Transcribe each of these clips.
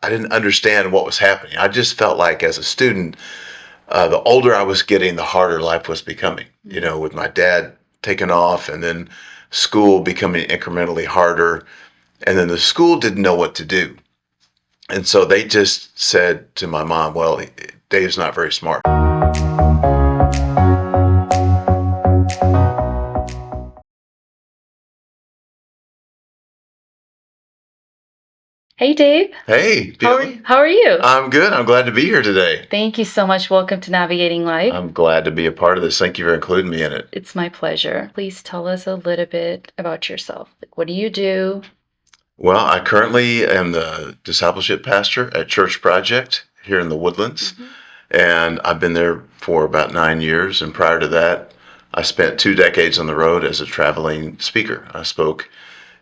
I didn't understand what was happening. I just felt like as a student, the older I was getting, the harder life was becoming. You know, with my dad taking off, and then school becoming incrementally harder, and then the school didn't know what to do, and so they just said to my mom, "Well, Dave's not very smart." Hey Dave, Hey, how are Beaulah. you? How are you? I'm good. I'm glad to be here today. Thank you so much. Welcome to Navigating Life. I'm glad to be a part of this. Thank you for including me in it. It's my pleasure. Please tell us a little bit about yourself. Like, what do you do? Well, I currently am the discipleship pastor at Church Project here in the Woodlands, and I've been there for about 9 years. And prior to that, I spent 2 decades on the road as a traveling speaker. I spoke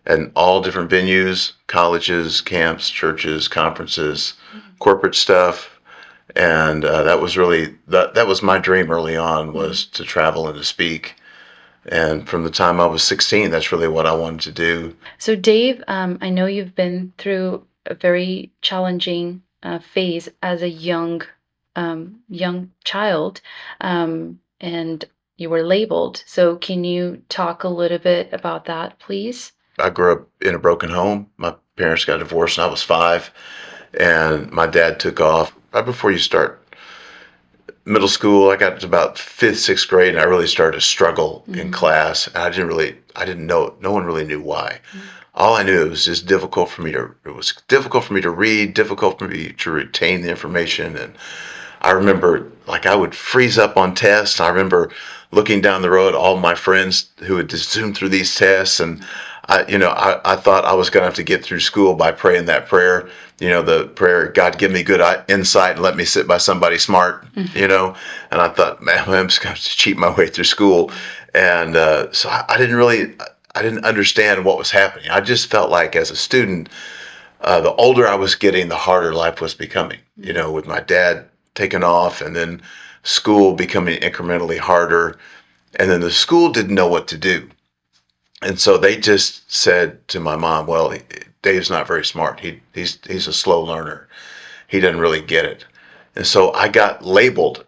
at all different venues, colleges, camps, churches, conferences, corporate stuff. And that was really that was my dream early on, was to travel and to speak. And from the time I was 16, that's really what I wanted to do. So, Dave, I know you've been through a very challenging phase as a young child, and you were labeled. So, can you talk a little bit about that, please? I grew up in a broken home. My parents got divorced when I was 5, and my dad took off right before you start middle school. I got to about 5th, 6th grade, and I really started to struggle in class. And I didn't know, no one really knew why. All I knew, it was just difficult for me to, it was difficult for me to read, difficult for me to retain the information. And I remember, like, I would freeze up on tests. I remember looking down the road, all my friends who had just zoomed through these tests, and I thought I was going to have to get through school by praying that prayer. The prayer, "God, give me good insight and let me sit by somebody smart." And I thought, man, I'm just going to cheat my way through school. And so I didn't understand what was happening. I just felt like as a student, the older I was getting, the harder life was becoming. With my dad taking off, and then school becoming incrementally harder, and then the school didn't know what to do. And so they just said to my mom, "Well, Dave's not very smart. He's a slow learner. He doesn't really get it." And so I got labeled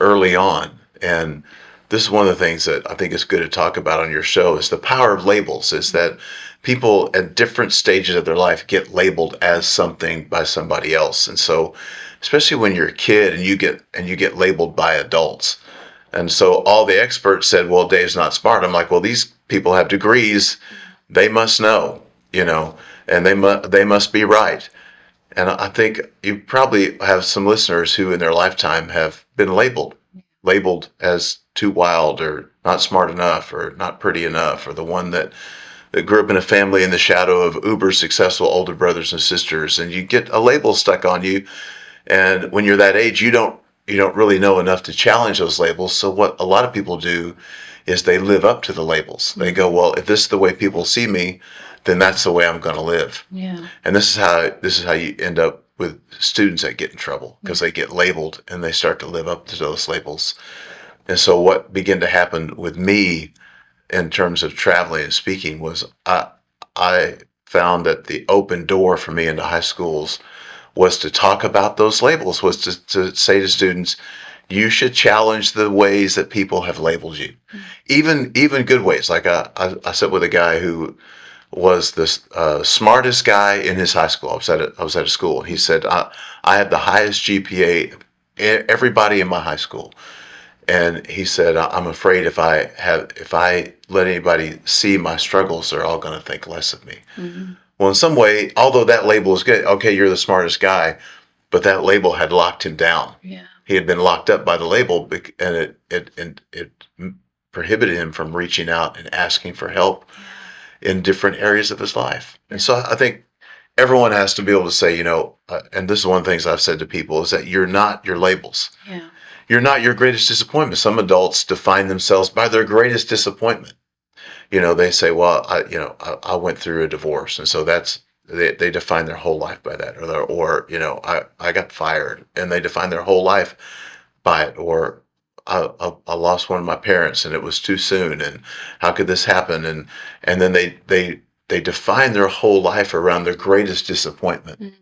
early on. And this is one of the things that I think is good to talk about on your show, is the power of labels, is that people at different stages of their life get labeled as something by somebody else. And so, especially when you're a kid and you get labeled by adults. And so all the experts said, "Well, Dave's not smart." I'm like, well, these people have degrees. They must know, and they must be right. And I think you probably have some listeners who in their lifetime have been labeled as too wild, or not smart enough, or not pretty enough, or the one that grew up in a family in the shadow of uber successful older brothers and sisters. And you get a label stuck on you. And when you're that age, you don't really know enough to challenge those labels. So what a lot of people do is they live up to the labels. They go, well, if this is the way people see me, then that's the way I'm going to live. Yeah. And this is how you end up with students that get in trouble, because they get labeled and they start to live up to those labels. And so what began to happen with me in terms of traveling and speaking was I found that the open door for me into high schools was to talk about those labels, was to say to students, you should challenge the ways that people have labeled you, even good ways. Like I sat with a guy who was the smartest guy in his high school. I was at a school, and he said, I had the highest GPA of everybody in my high school. And he said, I'm afraid if I let anybody see my struggles, they're all going to think less of me. Well, in some way, although that label is good, okay, you're the smartest guy, but that label had locked him down. Yeah. He had been locked up by the label, and it prohibited him from reaching out and asking for help in different areas of his life. And so I think everyone has to be able to say, and this is one of the things I've said to people, is that you're not your labels. Yeah. You're not your greatest disappointment. Some adults define themselves by their greatest disappointment. They say, well, I went through a divorce, and so they define their whole life by that, or I got fired, and they define their whole life by it, or I lost one of my parents, and it was too soon, and how could this happen? And then they define their whole life around their greatest disappointment.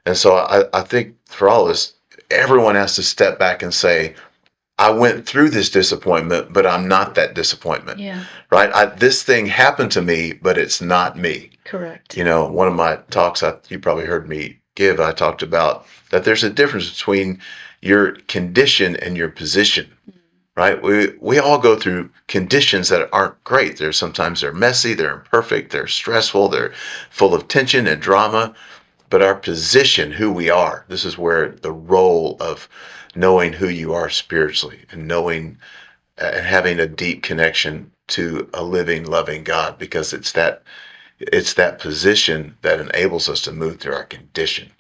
And so I think for all this, everyone has to step back and say, I went through this disappointment, but I'm not that disappointment, Yeah. right? This thing happened to me, but it's not me. Correct. You know, one of my talks, you probably heard me give, I talked about that there's a difference between your condition and your position, right? We all go through conditions that aren't great. Sometimes they're messy, they're imperfect, they're stressful, they're full of tension and drama. But our position, who we are, this is where the role of knowing who you are spiritually and knowing and having a deep connection to a living, loving God, because it's that position that enables us to move through our condition.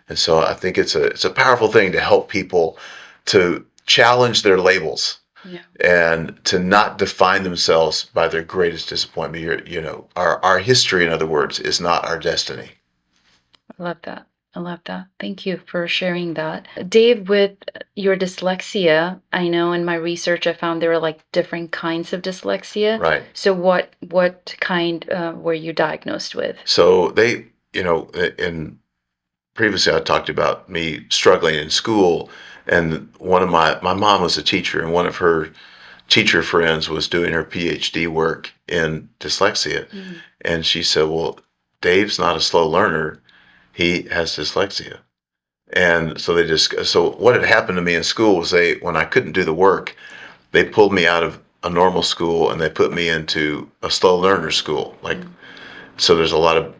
And so I think it's a powerful thing to help people to challenge their labels. Yeah. And to not define themselves by their greatest disappointment. Our history, in other words, is not our destiny. I love that. I love that. Thank you for sharing that. Dave, with your dyslexia, I know in my research I found there are like different kinds of dyslexia. Right. So what kind were you diagnosed with? So they, in previously I talked about me struggling in school, and one of my mom was a teacher, and one of her teacher friends was doing her PhD work in dyslexia. And she said, well, Dave's not a slow learner. He has dyslexia. And so what had happened to me in school was when I couldn't do the work, they pulled me out of a normal school and they put me into a slow learner school. So there's a lot of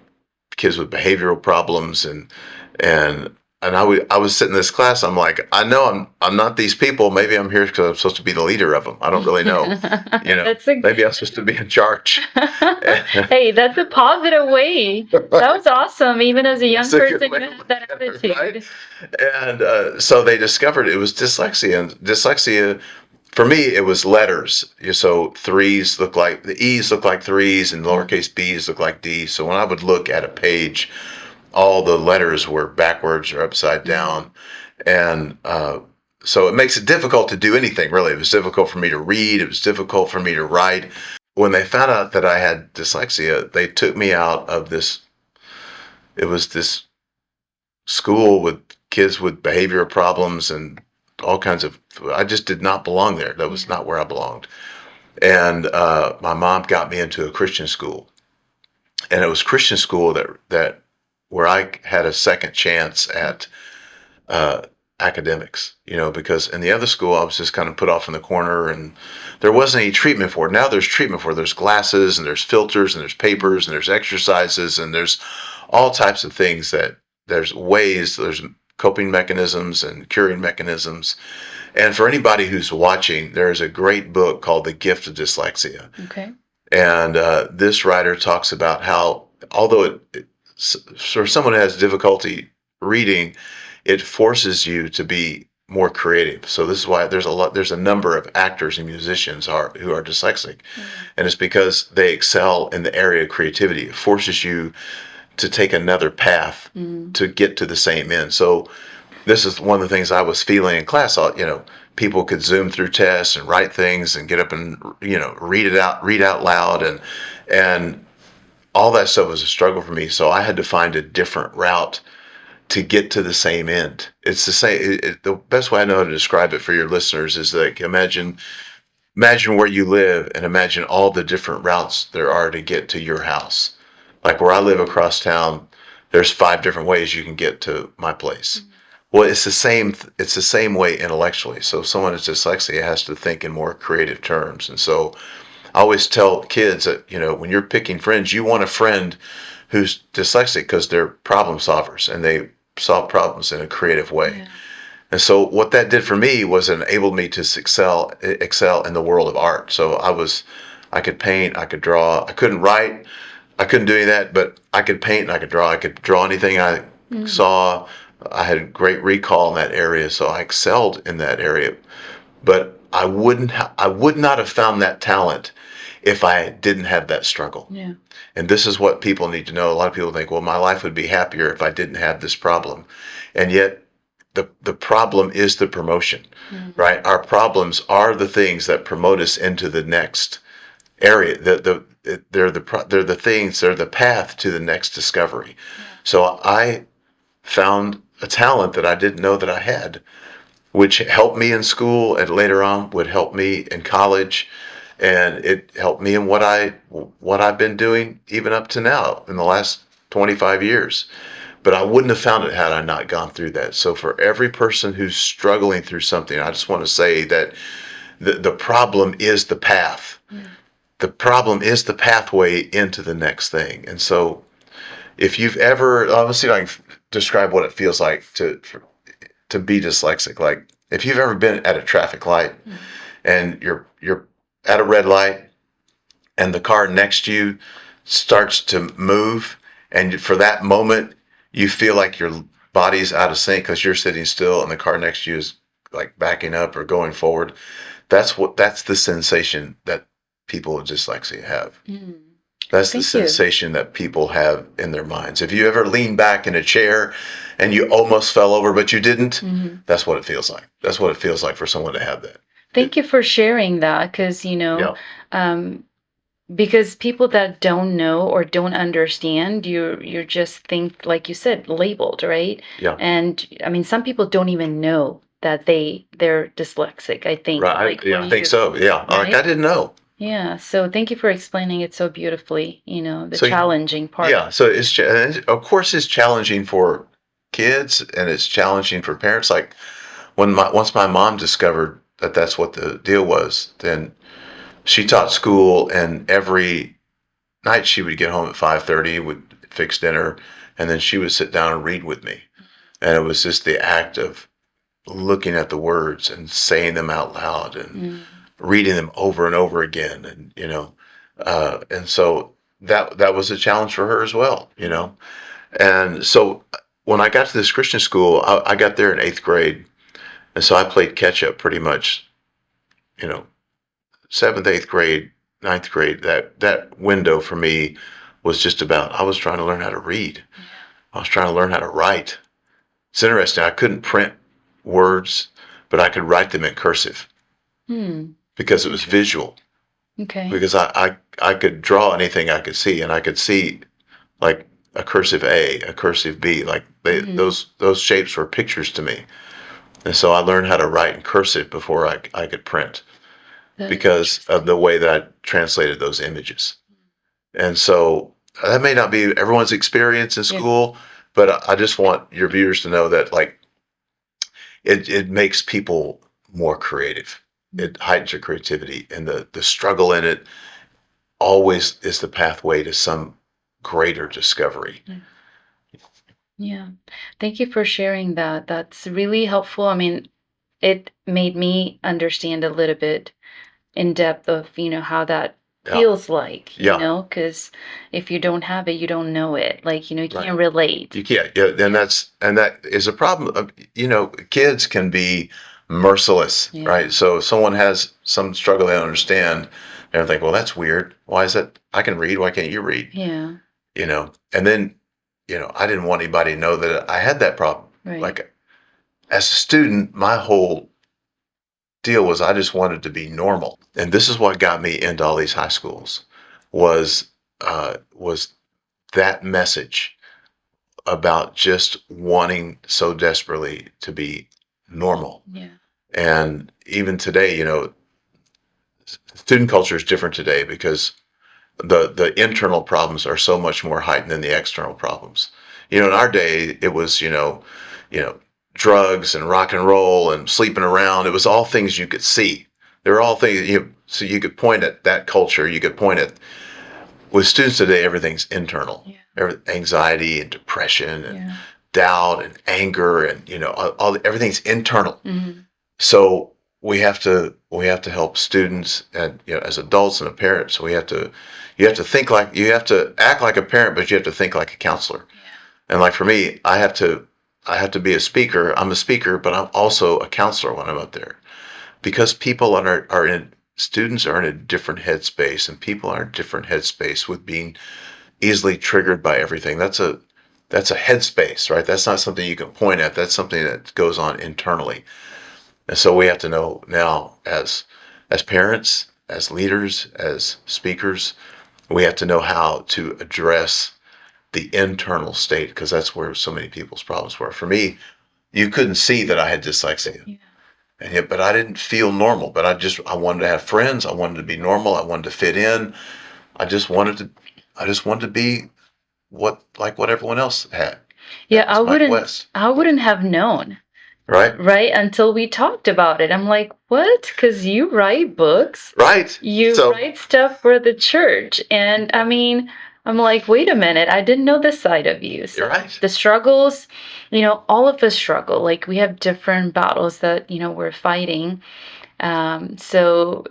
kids with behavioral problems, and I was sitting in this class. I'm like, I know I'm not these people. Maybe I'm here because I'm supposed to be the leader of them. I don't really know. Maybe I'm supposed to be in charge. Hey, that's a positive way. That was awesome. Even as a young person, you had that attitude. Right? And so they discovered it was dyslexia. And dyslexia, for me, it was letters. So the E's look like threes, and lowercase b's look like D's. So when I would look at a page, all the letters were backwards or upside down. And so it makes it difficult to do anything, really. It was difficult for me to read. It was difficult for me to write. When they found out that I had dyslexia, they took me out of this. It was this school with kids with behavioral problems and all kinds of. I just did not belong there. That was not where I belonged. And my mom got me into a Christian school, and it was Christian school that where I had a second chance at academics, because in the other school I was just kind of put off in the corner, and there wasn't any treatment for it. Now there's treatment for it. There's glasses, and there's filters, and there's papers, and there's exercises, and there's all types of things there's coping mechanisms and curing mechanisms. And for anybody who's watching, there's a great book called The Gift of Dyslexia. Okay. And this writer talks about how, although for someone who has difficulty reading, it forces you to be more creative. So this is why there's a number of actors and musicians who are dyslexic. And it's because they excel in the area of creativity. It forces you to take another path to get to the same end. So this is one of the things I was feeling in class. People could zoom through tests and write things and get up and read out loud, and all that stuff was a struggle for me. So I had to find a different route to get to the same end. It's the same. The best way I know how to describe it for your listeners is like imagine where you live and imagine all the different routes there are to get to your house. Like where I live across town, there's 5 different ways you can get to my place. Well, it's the same. It's the same way intellectually. So someone that's dyslexic has to think in more creative terms. And so I always tell kids that when you're picking friends, you want a friend who's dyslexic because they're problem solvers and they solve problems in a creative way. Yeah. And so what that did for me was enabled me to excel in the world of art. So I could paint, I could draw. I couldn't write, I couldn't do any of that, but I could paint and I could draw. I could draw anything I saw. I had great recall in that area, so I excelled in that area. But I would not have found that talent if I didn't have that struggle. Yeah. And this is what people need to know. A lot of people think, well, my life would be happier if I didn't have this problem. And yet the problem is the promotion, right? Our problems are the things that promote us into the next area. They're the path to the next discovery. So I found a talent that I didn't know that I had, which helped me in school and later on would help me in college, and it helped me in what I've been doing even up to now in the last 25 years. But I wouldn't have found it had I not gone through that. So for every person who's struggling through something, I just want to say that the problem is the path. Yeah. The problem is the pathway into the next thing. And so if you've ever, let's see if I can describe what it feels like to be dyslexic. Like if you've ever been at a traffic light and you're at a red light and the car next to you starts to move, and for that moment you feel like your body's out of sync because you're sitting still and the car next to you is like backing up or going forward. That's the sensation that people with dyslexia have. Mm. That's the Thank you. sensation that people have in their minds. If you ever lean back in a chair and you almost fell over but you didn't, that's what it feels like. That's what it feels like for someone to have that. Thank you for sharing that, because Yeah. um, because people that don't know or don't understand, you're just think, like you said, labeled, right? Yeah. And I mean, some people don't even know that they're dyslexic, I think, Right. like for Yeah, I think you, so. Yeah. Like I right? didn't know. Yeah. So thank you for explaining it so beautifully, the So challenging part. yeah, so of course it's challenging for kids and it's challenging for parents. Like once my mom discovered that that's what the deal was, then she taught school, and every night she would get home at 5:30, would fix dinner, and then she would sit down and read with me. And it was just the act of looking at the words and saying them out loud and reading them over and over again, and and so that was a challenge for her as well. And so when I got to this Christian school, I got there in 8th grade, and so I played catch up pretty much, you know, 7th, 8th grade, 9th grade. That window for me was just about, I was trying to learn how to read. I was trying to learn how to write. It's interesting. I couldn't print words, but I could write them in cursive Hmm. because it was visual. Okay. Because I could draw anything I could see, and I could see like a cursive A, a cursive B, like those shapes were pictures to me. And so I learned how to write in cursive before I could print That is because of the interesting. way that I translated those images. And so that may not be everyone's experience in Yeah. school, but I just want your viewers to know that like it makes people more creative. It heightens your creativity, and the struggle in it always is the pathway to some greater discovery. Yeah. Thank you for sharing that. That's really helpful. I mean, it made me understand a little bit in depth of, how that Yeah. feels like, Yeah. because if you don't have it, you don't know it. Like, you Right. can't relate. You can't. Yeah, and that is a problem. Kids can be merciless, Yeah. right? So if someone has some struggle they don't understand, they're like, well, that's weird. Why is that? I can read. Why can't you read? Yeah. And then, I didn't want anybody to know that I had that problem. Right. Like as a student, my whole deal was I just wanted to be normal, and this is what got me into all these high schools was was that message about just wanting so desperately to be normal. Yeah. And even today, student culture is different today because the internal problems are so much more heightened than the external problems. In our day, it was, you know, drugs and rock and roll and sleeping around. It was all things you could see. They were all things so you could point at that culture. You could point at with students today, everything's internal. Yeah. Anxiety and depression and Yeah. doubt and anger and everything's internal. Mm-hmm. So we have to help students, and as adults and a parent. So you have to think like, you have to act like a parent, but you have to think like a counselor. And like for me, I have to be a speaker. I'm a speaker, but I'm also a counselor when I'm up there, because people are in students are in a different headspace, and people are in a different headspace with being easily triggered by everything. That's a headspace, right? That's not something you can point at. That's something that goes on internally. And so we have to know now, as parents, as leaders, as speakers, we have to know how to address the internal state, because that's where so many people's problems were. For me, you couldn't see that I had dyslexia. Yeah. And yet, but I didn't feel normal. But I wanted to have friends. I wanted to be normal. I wanted to fit in. I just wanted to, I just wanted to be what everyone else had. Yeah, That was my quest, I wouldn't have known, right? right? Until we talked about it. I'm like, what? Because you write books, Right. you So, write stuff for the church. And I mean, I'm like, wait a minute, I didn't know this side of you. you're So right. the struggles, all of us struggle. Like we have different battles that, we're fighting. So,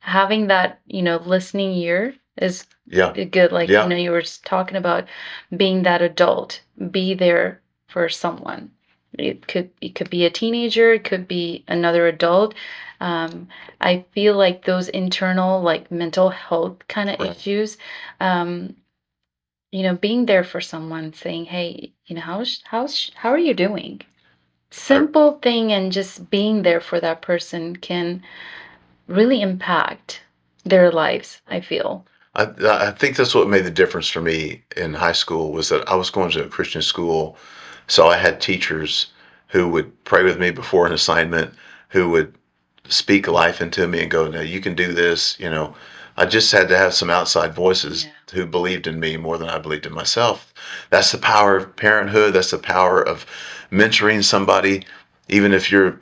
having that, listening ear is Yeah. good. Like, Yeah. you were talking about being that adult, be there for someone. It could be a teenager, it could be another adult. Um, I feel like those internal, like mental health kind of Right. issues, um, being there for someone, saying, "Hey, how are you doing?" Simple thing, and just being there for that person can really impact their lives, I feel. I think that's what made the difference for me in high school was that I was going to a Christian school, so I had teachers who would pray with me before an assignment, who would speak life into me and go, "No, you can do this." I just had to have some outside voices Yeah. who believed in me more than I believed in myself. That's the power of parenthood. That's the power of mentoring somebody, even if you're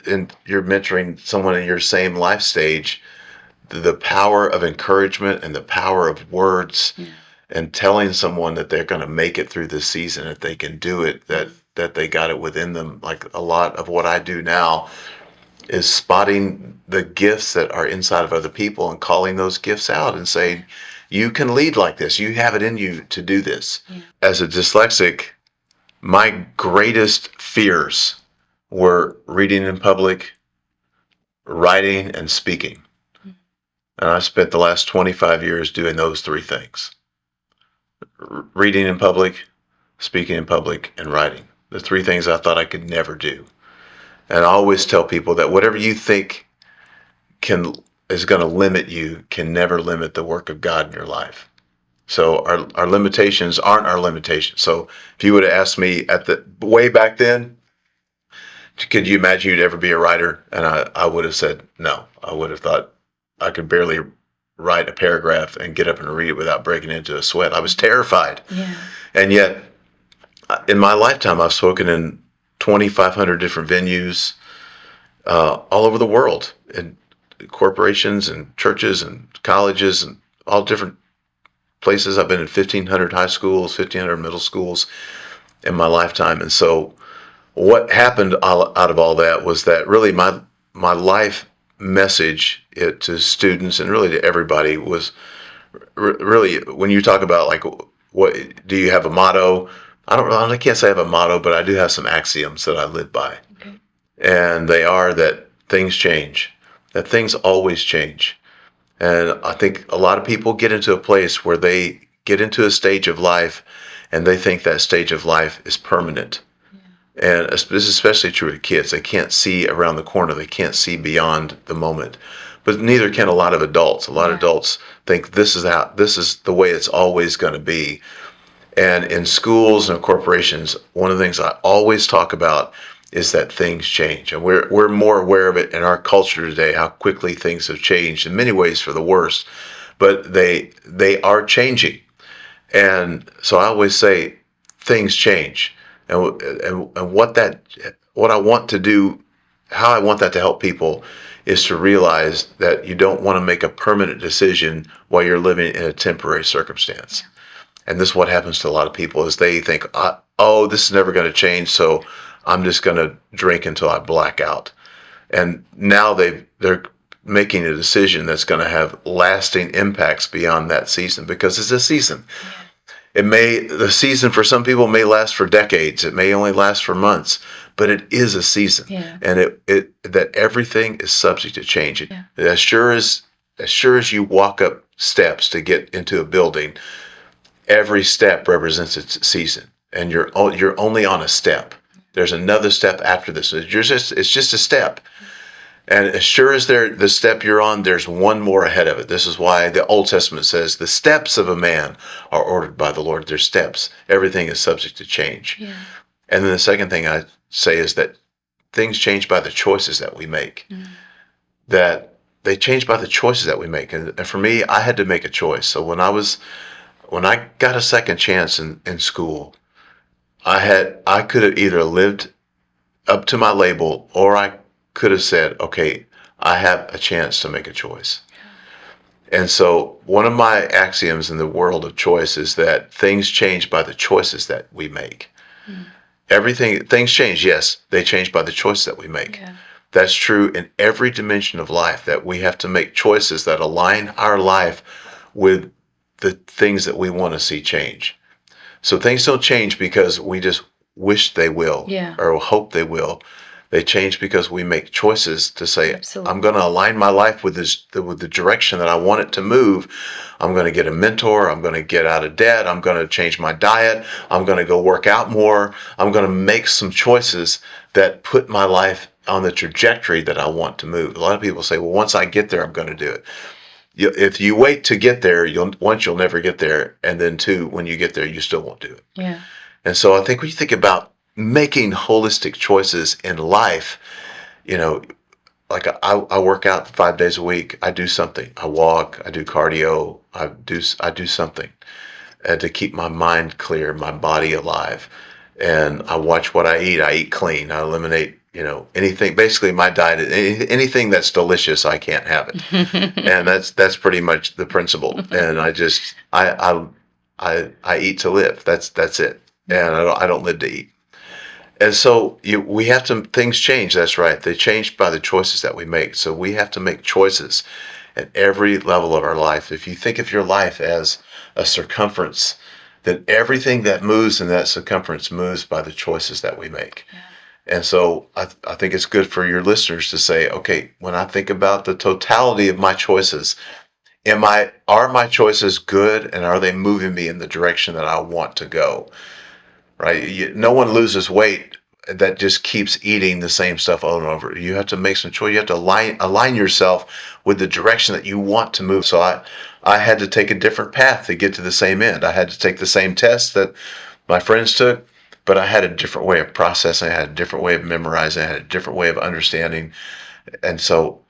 mentoring someone in your same life stage. The power of encouragement and the power of words, Yeah. and telling someone that they're going to make it through this season, that they can do it, that they got it within them. Like a lot of what I do now is spotting the gifts that are inside of other people and calling those gifts out and saying, you can lead like this. You have it in you to do this. Yeah. As a dyslexic, my greatest fears were reading in public, writing, and speaking. And I spent the last 25 years doing those three things: reading in public, speaking in public, and writing. The three things I thought I could never do. And I always tell people that whatever you think can is going to limit you can never limit the work of God in your life. So our limitations aren't our limitations. So if you would have asked me at the way back then, could you imagine you'd ever be a writer? And I would have said no. I would have thought I could barely write a paragraph and get up and read it without breaking into a sweat. I was terrified. Yeah. And yet, in my lifetime, I've spoken in 2,500 different venues all over the world, in corporations and churches and colleges and all different places. I've been in 1,500 high schools, 1,500 middle schools in my lifetime. And so what happened out of all that was that really my life message to students and really to everybody was really, when you talk about like, what do you have a motto? I can't say I have a motto, but I do have some axioms that I live by. Okay. And they are that things change, that things always change. And I think a lot of people get into a place where they get into a stage of life and they think that stage of life is permanent. And this is especially true with kids. They can't see around the corner. They can't see beyond the moment. But neither can a lot of adults. A lot of adults think this is the way it's always going to be. And in schools and corporations, one of the things I always talk about is that things change. And we're more aware of it in our culture today, how quickly things have changed, in many ways for the worst. But they are changing. And so I always say things change. And what I want to do, how I want that to help people, is to realize that you don't want to make a permanent decision while you're living in a temporary circumstance. And this is what happens to a lot of people, is they think, oh, this is never going to change, so I'm just going to drink until I black out. And now they're making a decision that's going to have lasting impacts beyond that season, because it's a season. The season for some people may last for decades. It may only last for months, but it is a season. Yeah. And that everything is subject to change. Yeah. As sure as you walk up steps to get into a building, every step represents its season, and you're only on a step. There's another step after this. It's just a step. And as sure as the step you're on, there's one more ahead of it. This is why the Old Testament says the steps of a man are ordered by the Lord. Their steps. Everything is subject to change. Yeah. And then the second thing I say is that things change by the choices that we make. That they change by the choices that we make. And for me, I had to make a choice. So when I got a second chance in school, I could have either lived up to my label, or I could have said, okay, I have a chance to make a choice. And so one of my axioms in the world of choice is that things change by the choices that we make. Things change, yes, they change by the choice that we make. Yeah. That's true in every dimension of life, that we have to make choices that align our life with the things that we want to see change. So things don't change because we just wish they will, Yeah. or hope they will. They change because we make choices to say, Absolutely. I'm going to align my life with the direction that I want it to move. I'm going to get a mentor. I'm going to get out of debt. I'm going to change my diet. I'm going to go work out more. I'm going to make some choices that put my life on the trajectory that I want to move. A lot of people say, well, once I get there, I'm going to do it. If you wait to get there, you'll never get there. And then two, when you get there, you still won't do it. Yeah. And so I think when you think about making holistic choices in life, like I work out 5 days a week. I do something. I walk. I do cardio. I do something to keep my mind clear, my body alive, and I watch what I eat. I eat clean. I eliminate anything. Basically, my diet is anything that's delicious. I can't have it, and that's pretty much the principle. And I eat to live. That's it. And I don't live to eat. And so we have to, things change. That's right. They change by the choices that we make. So we have to make choices at every level of our life. If you think of your life as a circumference, then everything that moves in that circumference moves by the choices that we make. Yeah. And so I think it's good for your listeners to say, okay, when I think about the totality of my choices, are my choices good, and are they moving me in the direction that I want to go? Right? No one loses weight that just keeps eating the same stuff over and over. You have to make some choice. You have to align yourself with the direction that you want to move. So I had to take a different path to get to the same end. I had to take the same test that my friends took, but I had a different way of processing. I had a different way of memorizing. I had a different way of understanding. And so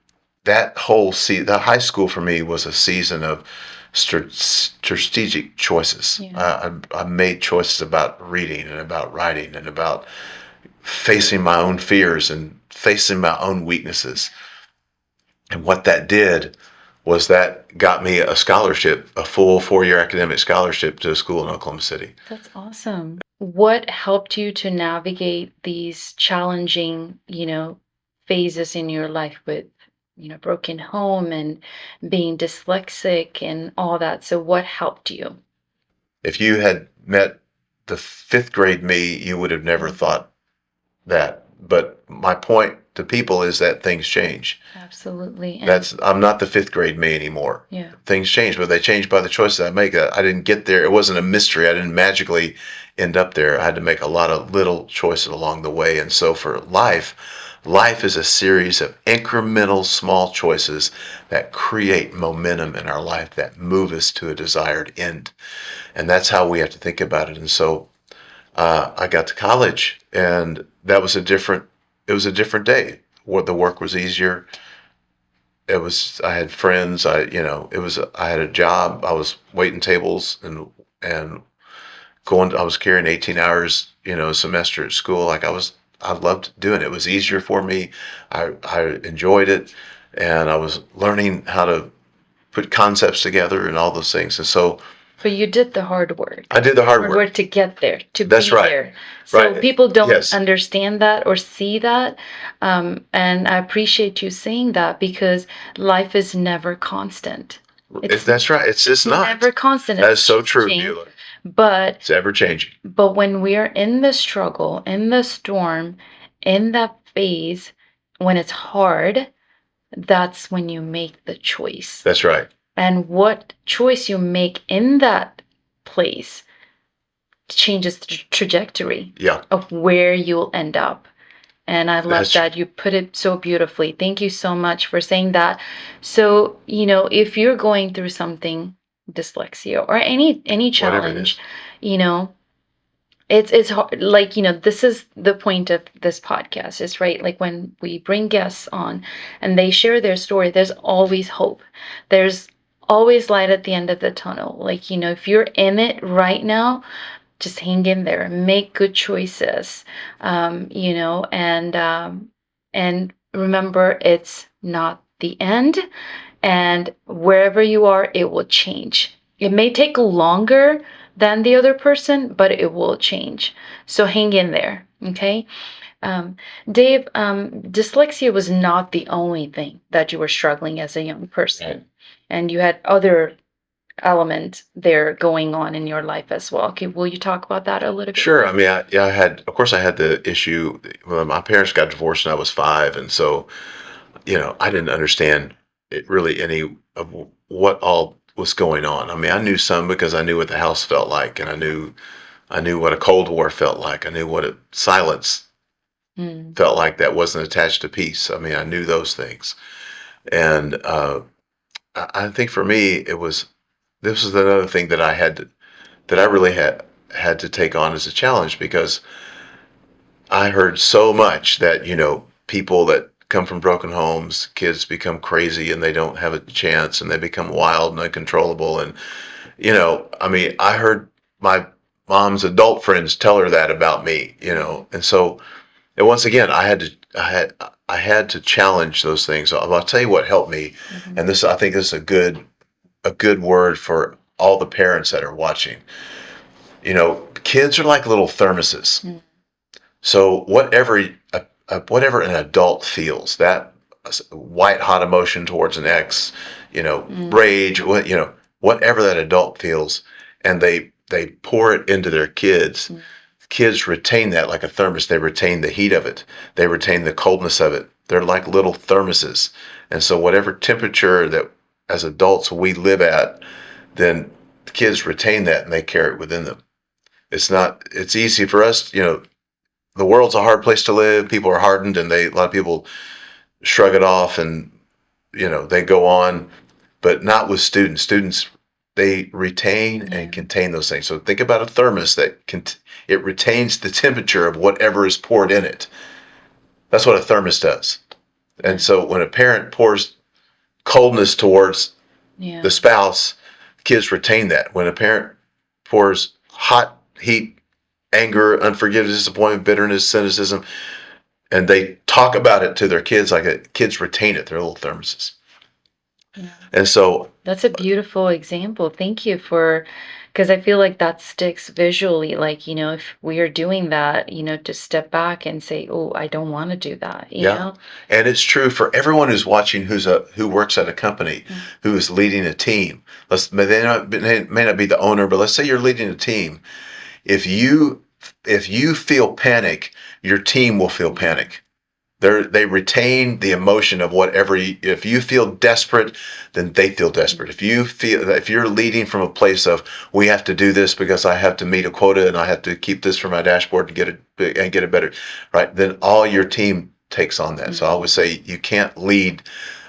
that the high school for me was a season of strategic choices. Yeah. I made choices about reading and about writing and about facing my own fears and facing my own weaknesses. And what that did was that got me a scholarship, a full 4-year academic scholarship to a school in Oklahoma City. That's awesome. What helped you to navigate these challenging, phases in your life with, broken home and being dyslexic and all that? So what helped you? If you had met the 5th grade me, you would have never thought that. But my point to people is that things change. Absolutely. I'm not the 5th grade me anymore. Yeah. Things change, but they change by the choices I make. I didn't get there. It wasn't a mystery. I didn't magically end up there. I had to make a lot of little choices along the way. And so for life is a series of incremental small choices that create momentum in our life, that move us to a desired end. And that's how we have to think about it. And so I got to college, and it was a different day. The work was easier. I had friends. I had a job. I was waiting tables and I was carrying 18 hours, a semester at school. I loved doing it. It was easier for me. I enjoyed it, and I was learning how to put concepts together and all those things. And so, but you did the hard work. I did the hard work to get there, to That's be right. there. So Right. people don't Yes. understand that or see that. And I appreciate you saying that, because life is never constant. That's right. It's just not. Never constant. That It's is so true, changing, Beaulah. But It's ever changing. But when we're in the struggle, in the storm, in that phase, when it's hard, that's when you make the choice. That's right. And what choice you make in that place changes the trajectory Yeah. of where you'll end up. And I love That's that you put it so beautifully. Thank you so much for saying that. So, if you're going through something, dyslexia or any whatever it challenge, is. you know, it's hard, like, this is the point of this podcast, is right, like when we bring guests on and they share their story, there's always hope. There's always light at the end of the tunnel. Like, if you're in it right now, just hang in there, make good choices, and remember, it's not the end, and wherever you are, it will change. It may take longer than the other person, but it will change. So hang in there, okay? Um, Dave, dyslexia was not the only thing that you were struggling as a young person, Right. and you had other element there going on in your life as well. Okay, will you talk about that a little bit? Sure. I mean, yeah, of course, I had the issue. Well, my parents got divorced when I was 5, and so I didn't understand it really any of what all was going on. I mean, I knew some because I knew what the house felt like, and I knew what a Cold War felt like. I knew what silence Mm, felt like that wasn't attached to peace. I mean, I knew those things, and I think for me, this was another thing that I really had to take on as a challenge, because I heard so much that, people that come from broken homes, kids become crazy and they don't have a chance and they become wild and uncontrollable. And, I mean, I heard my mom's adult friends tell her that about me, and so, and once again, I had to challenge those things. I'll tell you what helped me. mhm, And I think this is a good word for all the parents that are watching. Kids are like little thermoses. mm, So whatever an adult feels, that white hot emotion towards an ex, mm, rage, whatever that adult feels, and they pour it into their kids. mm, Kids retain that like a thermos. They retain the heat of it. They retain the coldness of it. They're like little thermoses. And so whatever temperature that as adults we live at, then kids retain that and they carry it within them. It's easy for us, the world's a hard place to live. People are hardened, and a lot of people shrug it off, and they go on, but not with students. Students, they retain yeah, and contain those things. So think about a thermos it retains the temperature of whatever is poured in it. That's what a thermos does. And yeah, so when a parent pours coldness towards yeah, the spouse, kids retain that. When a parent pours hot heat, anger, unforgiveness, disappointment, bitterness, cynicism, and they talk about it to their kids, like kids retain it. They're little thermoses. yeah. And so, That's a beautiful example. Thank you for, because I feel like that sticks visually. Like, if we are doing that, to step back and say, oh, I don't want to do that, yeah, and it's true for everyone who's watching, who works at a company, Mm, who is leading a team. They may not be the owner, but let's say you're leading a team. If you feel panic, your team will feel yeah, panic. They retain the emotion of whatever. If you feel desperate, then they feel mm, desperate. If you're leading from a place of, we have to do this because I have to meet a quota and I have to keep this for my dashboard to get it better, right? Then all your team takes on that. So I mm, would say you can't lead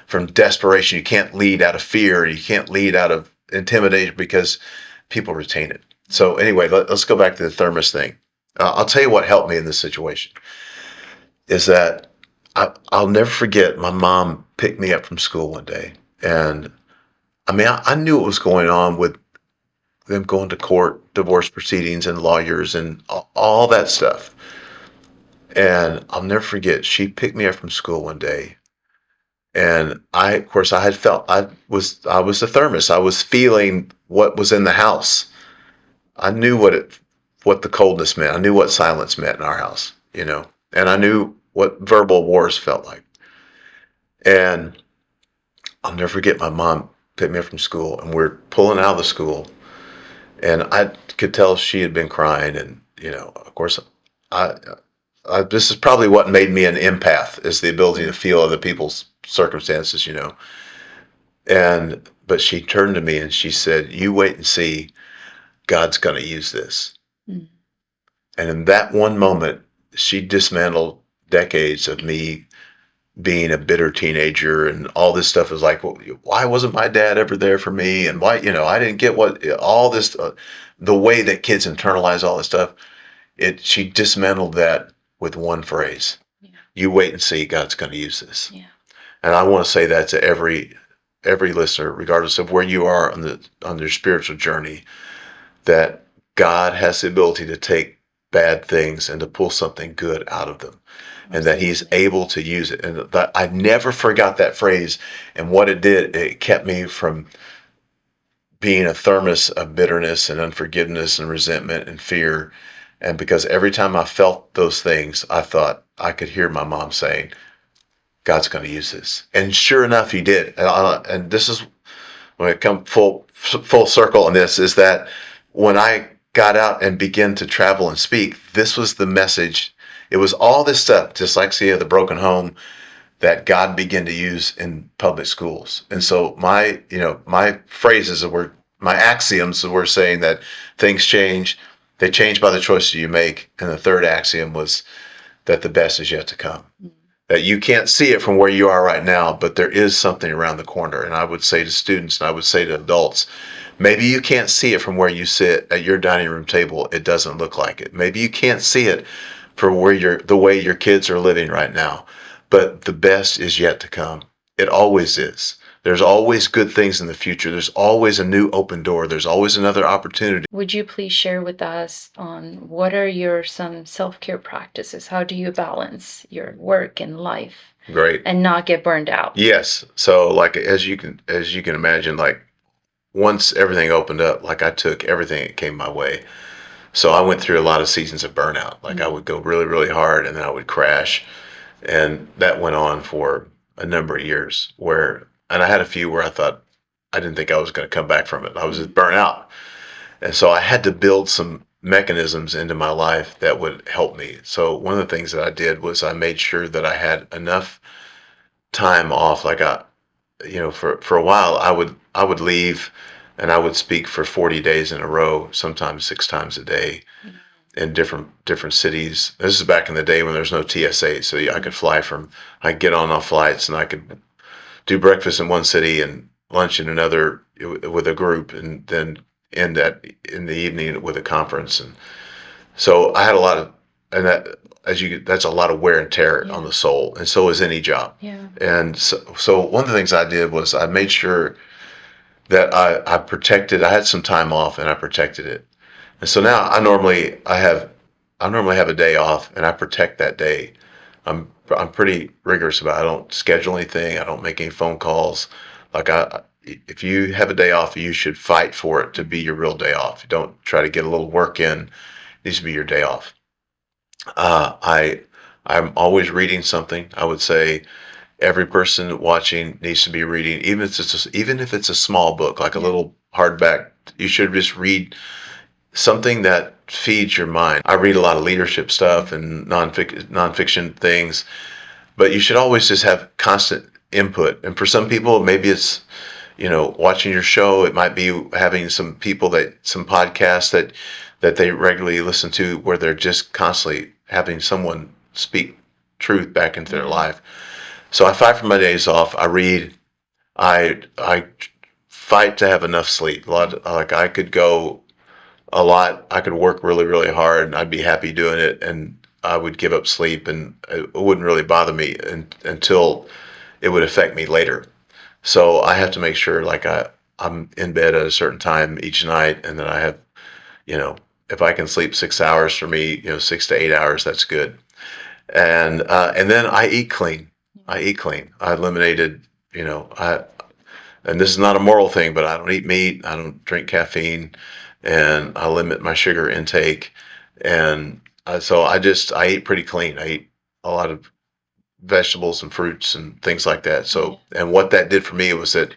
from desperation. You can't lead out of fear. You can't lead out of intimidation, because people retain it. So anyway, let's go back to the thermos thing. I'll tell you what helped me in this situation is that I'll never forget, my mom picked me up from school one day. And I mean, I knew what was going on with them going to court, divorce proceedings, and lawyers, and all that stuff. And I'll never forget, she picked me up from school one day. And of course, I was the thermos. I was feeling what was in the house. I knew what the coldness meant. I knew what silence meant in our house, and I knew what verbal wars felt like. And I'll never forget, my mom picked me up from school, and we're pulling out of the school, and I could tell she had been crying. And of course, I, this is probably what made me an empath, is the ability to mm, feel other people's circumstances. And but she turned to me and she said, "You wait and see. God's going to use this." mm, And in that one moment, she dismantled decades of me being a bitter teenager and all this stuff is like, well, why wasn't my dad ever there for me? And why, I didn't get what all this, the way that kids internalize all this stuff. She dismantled that with one phrase. Yeah. You wait and see, God's going to use this. Yeah. And I want to say that to every listener, regardless of where you are on their spiritual journey, that God has the ability to take bad things and to pull something good out of them. Absolutely. And that he's able to use it. And that I never forgot that phrase. And what it did, it kept me from being a thermos of bitterness and unforgiveness and resentment and fear. And because every time I felt those things, I thought I could hear my mom saying, God's going to use this. And sure enough, he did. And this is when I come full circle on this, is that when I got out and began to travel and speak, this was the message. It was all this stuff, dyslexia, the broken home, that God began to use in public schools. And so my phrases were, my axioms were saying that things change. They change by the choices you make. And the third axiom was that the best is yet to come. That you can't see it from where you are right now, but there is something around the corner. And I would say to students, and I would say to adults, maybe you can't see it from where you sit at your dining room table. It doesn't look like it. Maybe you can't see it for the way your kids are living right now, but the best is yet to come. It always is. There's always good things in the future. There's always a new open door. There's always another opportunity. Would you please share with us on what are some self-care practices? How do you balance your work and life? Great. And not get burned out? Yes. So like, as you can imagine, like once everything opened up, like I took everything that came my way. So I went through a lot of seasons of burnout. Like I would go really, really hard and then I would crash. And that went on for a number of years and I had a few where I thought, I didn't think I was going to come back from it. I was just burnt out. And so I had to build some mechanisms into my life that would help me. So one of the things that I did was I made sure that I had enough time off. Like for a while I would leave and I would speak for 40 days in a row, sometimes 6 times a day in different cities. This is back in the day when there's no TSA. So I could I could get on off flights and I could do breakfast in one city and lunch in another with a group, and then end that in the evening with a conference. And so I had a lot of, and that's a lot of wear and tear on the soul, and so is any job. Yeah. And so one of the things I did was I made sure that I protected. I had some time off and I protected it. And so now I normally have a day off and I protect that day. I'm pretty rigorous about it. I don't schedule anything. I don't make any phone calls. Like if you have a day off, you should fight for it to be your real day off. You don't try to get a little work in. It needs to be your day off. I'm always reading something. I would say every person watching needs to be reading, even if it's a small book, like a little hardback. You should just read something that feeds your mind. I read a lot of leadership stuff and nonfiction things, but you should always just have constant input. And for some people, maybe it's, watching your show. It might be having some podcasts that they regularly listen to, where they're just constantly having someone speak truth back into their life. So I fight for my days off. I read. I fight to have enough sleep. Like I could go a lot. I could work really, really hard and I'd be happy doing it. And I would give up sleep and it wouldn't really bother me until it would affect me later. So I have to make sure like I'm in bed at a certain time each night, and then I have, if I can sleep 6 hours, for me, 6 to 8 hours, that's good. And then I eat clean. I eliminated, and this is not a moral thing, but I don't eat meat. I don't drink caffeine, and I limit my sugar intake. And so I eat pretty clean. I eat a lot of vegetables and fruits and things like that. So, and what that did for me was that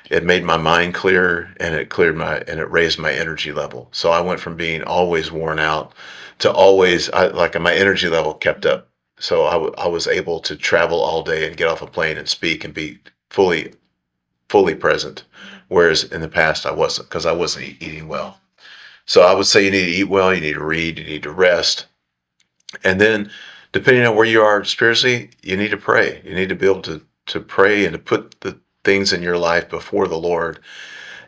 it made my mind clear, and it raised my energy level. So I went from being always worn out to always, my energy level kept up. So I was able to travel all day and get off a plane and speak and be fully present. Whereas in the past I wasn't, because I wasn't eating well. So I would say you need to eat well, you need to read, you need to rest. And then depending on where you are spiritually, you need to pray. You need to be able to pray and to put the things in your life before the Lord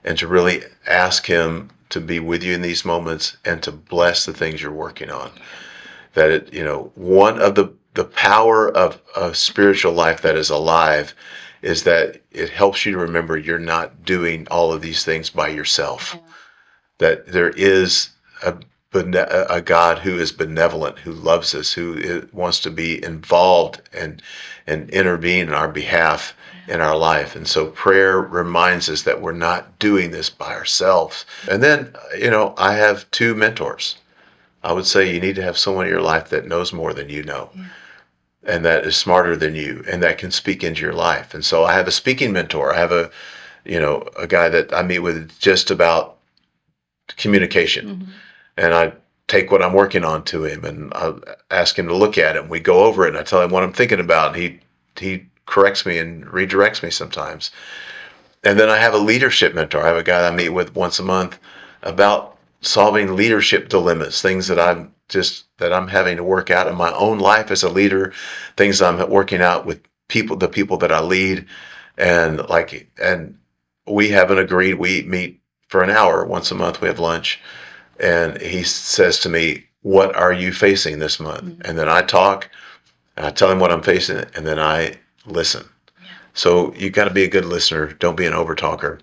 and to really ask Him to be with you in these moments and to bless the things you're working on. That one of the power of a spiritual life that is alive is that it helps you to remember you're not doing all of these things by yourself. Yeah. That there is a God who is benevolent, who loves us, who wants to be involved and intervene in our behalf in our life. And so prayer reminds us that we're not doing this by ourselves. And then, I have two mentors. I would say you need to have someone in your life that knows more than you know. Yeah. And that is smarter than you and that can speak into your life. And so I have a speaking mentor. I have a guy that I meet with just about communication. Mm-hmm. And I take what I'm working on to him and I ask him to look at it. And we go over it and I tell him what I'm thinking about. And he corrects me and redirects me sometimes. And then I have a leadership mentor. I have a guy that I meet with once a month about solving leadership dilemmas, things that I'm having to work out in my own life as a leader, things I'm working out with the people that I lead. And we haven't agreed. We meet for an hour once a month. We have lunch. And he says to me, "What are you facing this month?" Mm-hmm. And then I talk, and I tell him what I'm facing, and then I listen. Yeah. So you got to be a good listener. Don't be an overtalker.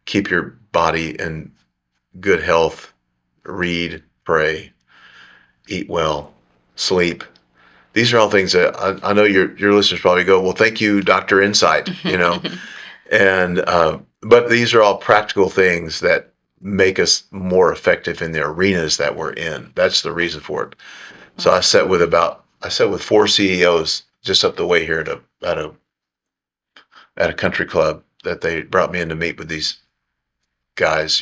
Keep your body in good health. Read, pray, eat well, sleep. These are all things that I know your listeners probably go, "Well, thank you, Dr. Insight," and but these are all practical things that make us more effective in the arenas that we're in. That's the reason for it. So I sat with 4 CEOs just up the way here at a country club that they brought me in to meet with these guys,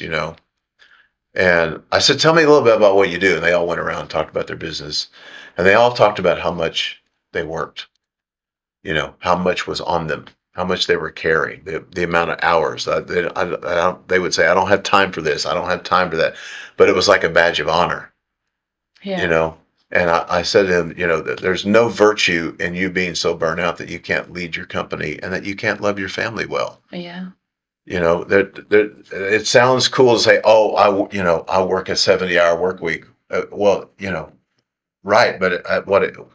And I said, "Tell me a little bit about what you do." And they all went around and talked about their business. And they all talked about how much they worked, how much was on them, how much they were carrying, the amount of hours. They would say, "I don't have time for this. I don't have time for that." But it was like a badge of honor, Yeah. And I said to him, that there's no virtue in you being so burnt out that you can't lead your company and that you can't love your family well. Yeah. It sounds cool to say, "Oh, I work a 70-hour work week." Well, right, but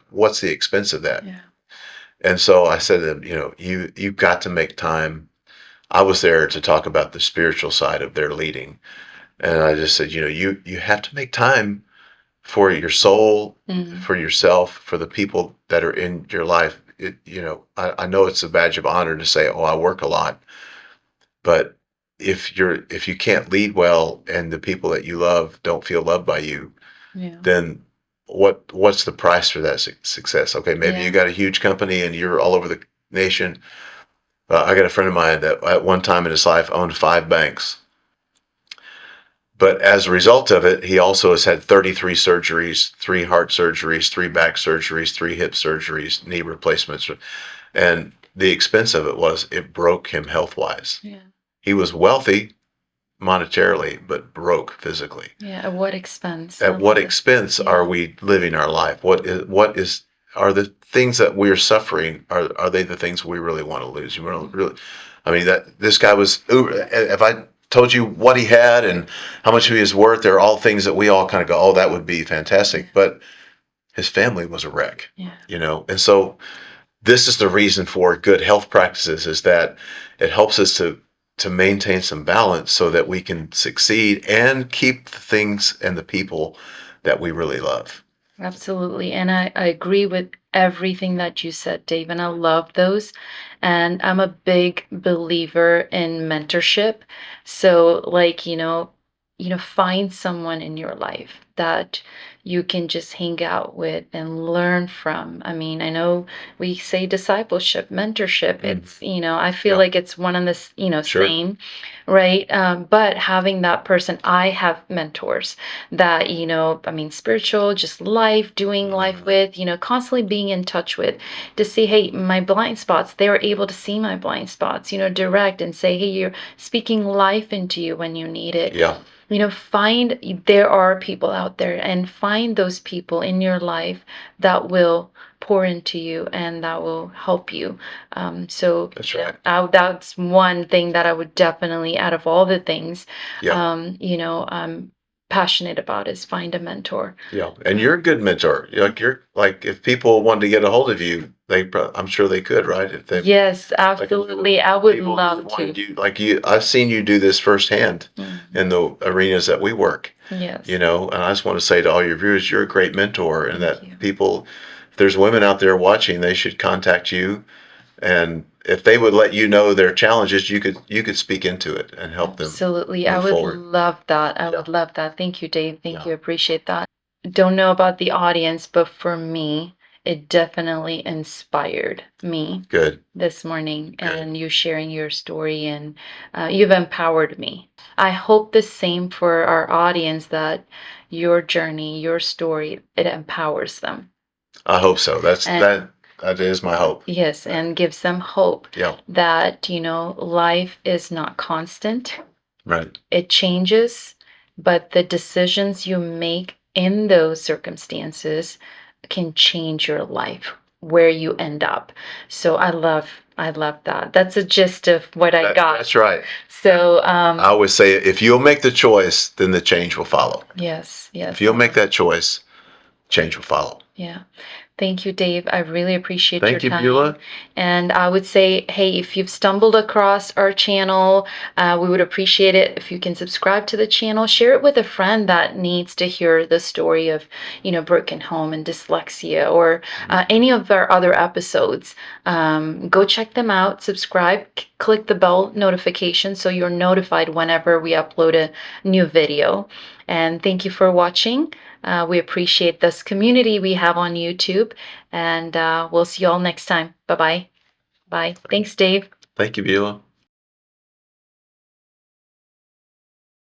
what's the expense of that? Yeah. And so I said to them, you've got to make time. I was there to talk about the spiritual side of their leading, and I just said, you have to make time for your soul, mm-hmm. for yourself, for the people that are in your life. I know it's a badge of honor to say, "Oh, I work a lot," but if you can't lead well and the people that you love don't feel loved by you, yeah. then what's the price for that success? Okay, maybe you got a huge company and you're all over the nation. I got a friend of mine that at one time in his life owned 5 banks. But as a result of it, he also has had 33 surgeries, 3 heart surgeries, 3 back surgeries, 3 hip surgeries, knee replacements. And the expense of it broke him health-wise. Yeah. He was wealthy monetarily, but broke physically. Yeah, at what expense? At what expense are we living our life? Are the things that we're suffering, are they the things we really want to lose? This guy was, if I told you what he had and how much he was worth, they're all things that we all kind of go, "Oh, that would be fantastic." Yeah. But his family was a wreck, and so this is the reason for good health practices, is that it helps us to maintain some balance so that we can succeed and keep the things and the people that we really love. Absolutely. And I agree with everything that you said, Dave, and I love those. And I'm a big believer in mentorship. So find someone in your life that you can just hang out with and learn from. I mean, I know we say discipleship, mentorship. It's, I feel like it's one and the, Sure. same, right? But having that person, I have mentors that, spiritual, just life, doing life with, constantly being in touch with, to see, hey, my blind spots, they were able to see my blind spots, direct and say, hey, you're speaking life into you when you need it. Yeah. There are people out out there and find those people in your life that will pour into you and that will help you. So That's you know, right. that's one thing that I would definitely, out of all the things, Yeah. I'm passionate about is find a mentor. Yeah. And you're a good mentor. You're like, if people wanted to get a hold of you, I'm sure they could, right? If they, Yes, like, if absolutely. I would people love wanted to. you, like I've seen you do this firsthand Mhm. in the arenas that we work, Yes. and I just want to say to all your viewers, you're a great mentor, and Thank that you. people, if there's women out there watching, they should contact you. And if they would let you know their challenges, you could speak into it and help them Absolutely. I move would forward. love that. I Yeah. would love that. Thank you, Dave. Thank Yeah. you. Appreciate that. Don't know about the audience, but for me, it definitely inspired me Good. this morning, Good. and you sharing your story, and you've empowered me. I hope the same for our audience, that your journey, your story, it empowers them. I hope so. And That is my hope. yes, and gives them hope Yeah. that, life is not constant. Right. It changes, but the decisions you make in those circumstances can change your life, where you end up. So I love that. That's a gist of what I got. That's right. So I always say, if you'll make the choice, then the change will follow. yes, If yes. you'll make that choice, change will follow. Yeah. Thank you, Dave. I really appreciate your Thank you, time. Beaulah. And I would say, hey, if you've stumbled across our channel, we would appreciate it if you can subscribe to the channel, share it with a friend that needs to hear the story of, broken home and dyslexia, or any of our other episodes. Go check them out, subscribe, click the bell notification so you're notified whenever we upload a new video. And thank you for watching. We appreciate this community we have on YouTube, and we'll see you all next time. Bye-bye. Bye. Thanks, Dave. Thank you, Beaulah.